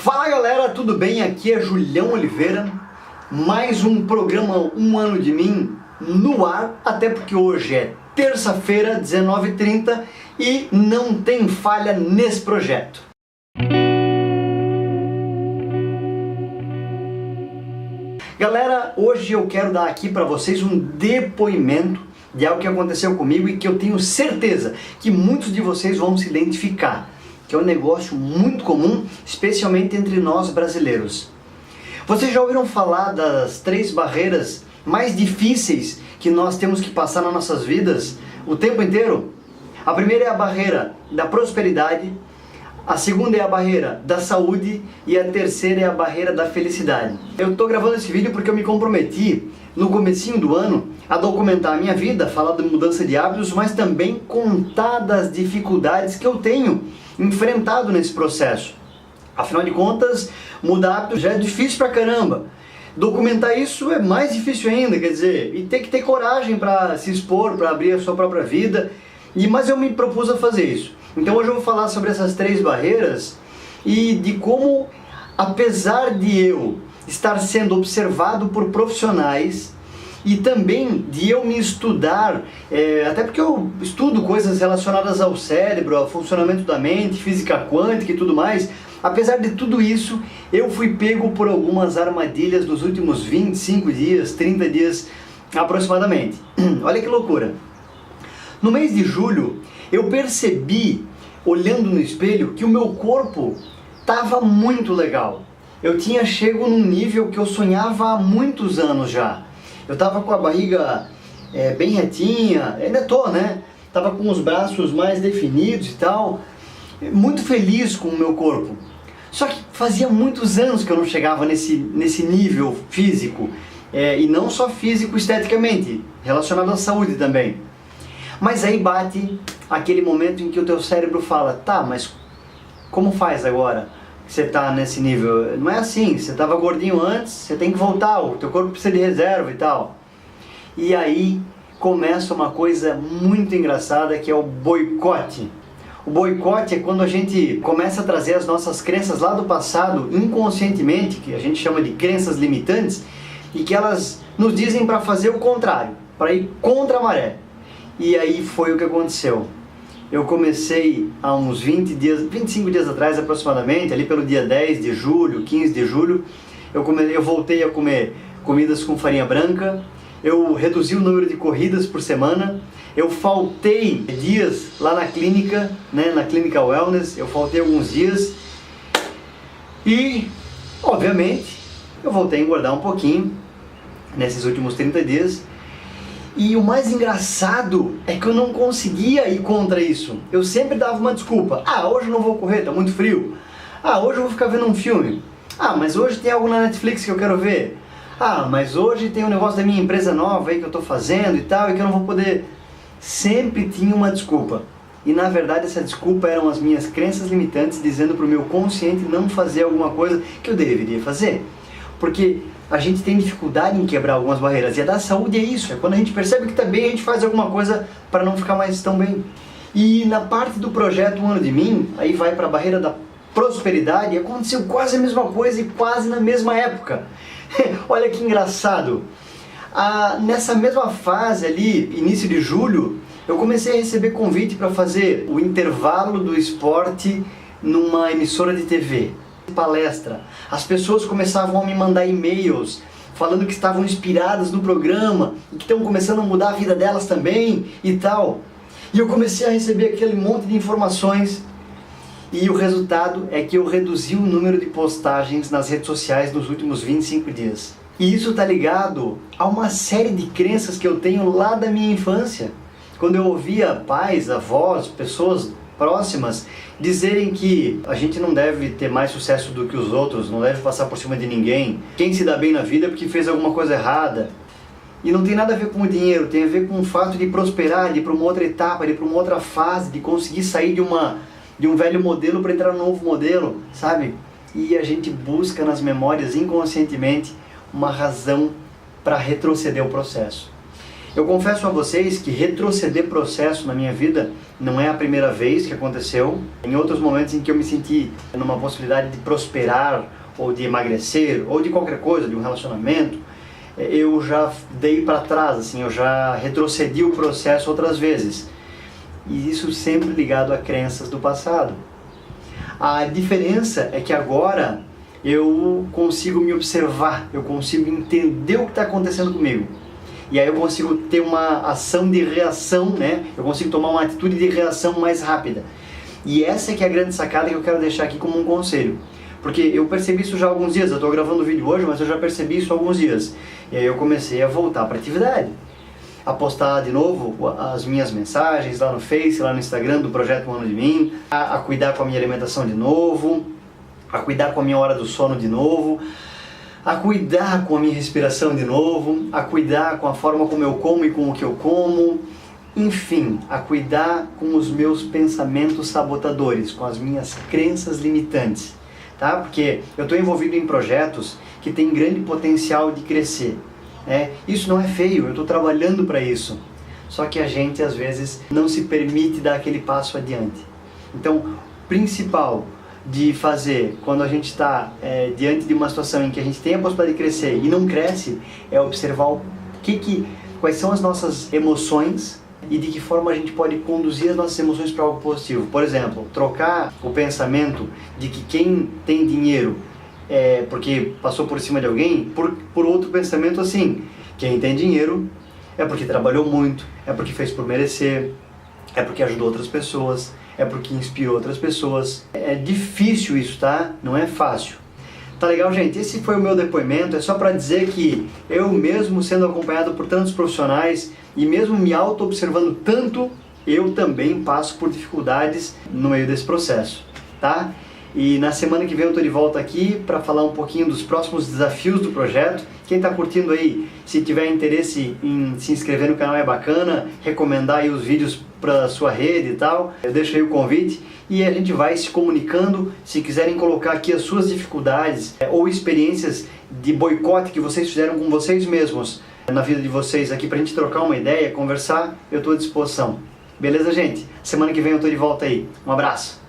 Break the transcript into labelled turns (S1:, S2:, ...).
S1: Fala galera, tudo bem? Aqui é Julião Oliveira, mais um programa Um Ano de Mim no ar, até porque hoje é terça-feira, 19h30 e não tem falha nesse projeto. Galera, hoje eu quero dar aqui para vocês um depoimento de algo que aconteceu comigo e que eu tenho certeza que muitos de vocês vão se identificar, que é um negócio muito comum, especialmente entre nós brasileiros. Vocês já ouviram falar das 3 barreiras mais difíceis que nós temos que passar nas nossas vidas o tempo inteiro? A primeira é a barreira da prosperidade, a segunda é a barreira da saúde e a terceira é a barreira da felicidade. Eu estou gravando esse vídeo porque eu me comprometi no comecinho do ano a documentar a minha vida, falar de mudança de hábitos, mas também contar das dificuldades que eu tenho enfrentado nesse processo. Afinal de contas, mudar hábitos já é difícil pra caramba. Documentar isso é mais difícil ainda, quer dizer, e tem que ter coragem para se expor, para abrir a sua própria vida. Mas eu me propus a fazer isso. Então hoje eu vou falar sobre essas 3 barreiras e de como, apesar de eu estar sendo observado por profissionais e também de eu me estudar, até porque eu estudo coisas relacionadas ao cérebro, ao funcionamento da mente, física quântica e tudo mais, apesar de tudo isso, eu fui pego por algumas armadilhas nos últimos 25 dias, 30 dias aproximadamente. Olha que loucura! No mês de julho, eu percebi, olhando no espelho, que o meu corpo estava muito legal. Eu tinha chego num nível que eu sonhava há muitos anos já. Eu estava com a barriga bem retinha, ainda tô, né? Tava com os braços mais definidos e tal, muito feliz com o meu corpo. Só que fazia muitos anos que eu não chegava nesse nível físico, e não só físico esteticamente, relacionado à saúde também. Mas aí bate aquele momento em que o teu cérebro fala, tá, mas como faz agora que você está nesse nível? Não é assim, você estava gordinho antes, você tem que voltar, o teu corpo precisa de reserva e tal. E aí começa uma coisa muito engraçada que é o boicote. O boicote é quando a gente começa a trazer as nossas crenças lá do passado inconscientemente, que a gente chama de crenças limitantes, e que elas nos dizem para fazer o contrário, para ir contra a maré. E aí foi o que aconteceu. Eu comecei há uns 25 dias atrás aproximadamente, ali pelo dia 10 de julho, 15 de julho, eu voltei a comer comidas com farinha branca, eu reduzi o número de corridas por semana, eu faltei dias lá na clínica, né, na clínica Wellness, eu faltei alguns dias e, obviamente, eu voltei a engordar um pouquinho nesses últimos 30 dias. E o mais engraçado é que eu não conseguia ir contra isso. Eu sempre dava uma desculpa. Ah, hoje eu não vou correr, tá muito frio. Ah, hoje eu vou ficar vendo um filme. Ah, mas hoje tem algo na Netflix que eu quero ver. Ah, mas hoje tem um negócio da minha empresa nova aí que eu tô fazendo e tal, e que eu não vou poder. Sempre tinha uma desculpa. E na verdade essa desculpa eram as minhas crenças limitantes dizendo pro meu consciente não fazer alguma coisa que eu deveria fazer. Porque a gente tem dificuldade em quebrar algumas barreiras, e a da saúde é isso, é quando a gente percebe que está bem, a gente faz alguma coisa para não ficar mais tão bem. E na parte do projeto Um Ano de Mim, aí vai para a barreira da prosperidade, aconteceu quase a mesma coisa e quase na mesma época. Olha que engraçado, nessa mesma fase ali, início de julho, eu comecei a receber convite para fazer o intervalo do esporte numa emissora de TV. Palestra. As pessoas começavam a me mandar e-mails falando que estavam inspiradas no programa e que estão começando a mudar a vida delas também e tal. E eu comecei a receber aquele monte de informações e o resultado é que eu reduzi o número de postagens nas redes sociais nos últimos 25 dias. E isso está ligado a uma série de crenças que eu tenho lá da minha infância. Quando eu ouvia pais, avós, pessoas próximas dizerem que a gente não deve ter mais sucesso do que os outros, não deve passar por cima de ninguém, quem se dá bem na vida é porque fez alguma coisa errada. E não tem nada a ver com o dinheiro, tem a ver com o fato de prosperar, de ir para uma outra etapa, de ir para uma outra fase, de conseguir sair de um velho modelo para entrar num novo modelo, sabe? E a gente busca nas memórias inconscientemente uma razão para retroceder o processo. Eu confesso a vocês que retroceder processo na minha vida não é a primeira vez que aconteceu. Em outros momentos em que eu me senti numa possibilidade de prosperar, ou de emagrecer, ou de qualquer coisa, de um relacionamento, eu já dei para trás, assim, eu já retrocedi o processo outras vezes. E isso sempre ligado a crenças do passado. A diferença é que agora eu consigo me observar, eu consigo entender o que está acontecendo comigo. E aí eu consigo ter uma ação de reação, né? Eu consigo tomar uma atitude de reação mais rápida. E essa é que é a grande sacada que eu quero deixar aqui como um conselho. Porque eu percebi isso já há alguns dias, eu estou gravando o vídeo hoje, mas eu já percebi isso há alguns dias. E aí eu comecei a voltar para a atividade. A postar de novo as minhas mensagens lá no Face, lá no Instagram do Projeto Um Ano de Mim, a cuidar com a minha alimentação de novo, a cuidar com a minha hora do sono de novo, a cuidar com a minha respiração de novo, a cuidar com a forma como eu como e com o que eu como, enfim, a cuidar com os meus pensamentos sabotadores, com as minhas crenças limitantes, tá? Porque eu estou envolvido em projetos que têm grande potencial de crescer. Isso não é feio, eu estou trabalhando para isso. Só que a gente às vezes não se permite dar aquele passo adiante. Então, o principal de fazer quando a gente está diante de uma situação em que a gente tem a possibilidade de crescer e não cresce, é observar quais são as nossas emoções e de que forma a gente pode conduzir as nossas emoções para algo positivo. Por exemplo, trocar o pensamento de que quem tem dinheiro porque passou por cima de alguém, por outro pensamento assim: quem tem dinheiro é porque trabalhou muito, é porque fez por merecer, é porque ajudou outras pessoas, é porque inspirou outras pessoas. É difícil isso, tá? Não é fácil. Tá legal, gente? Esse foi o meu depoimento. É só para dizer que eu mesmo sendo acompanhado por tantos profissionais e mesmo me auto-observando tanto, eu também passo por dificuldades no meio desse processo, tá? E na semana que vem eu estou de volta aqui para falar um pouquinho dos próximos desafios do projeto. Quem está curtindo aí, se tiver interesse em se inscrever no canal é bacana, recomendar aí os vídeos para sua rede e tal, eu deixo aí o convite e a gente vai se comunicando. Se quiserem colocar aqui as suas dificuldades ou experiências de boicote que vocês fizeram com vocês mesmos na vida de vocês aqui para a gente trocar uma ideia, conversar, eu estou à disposição. Beleza, gente? Semana que vem eu estou de volta aí. Um abraço!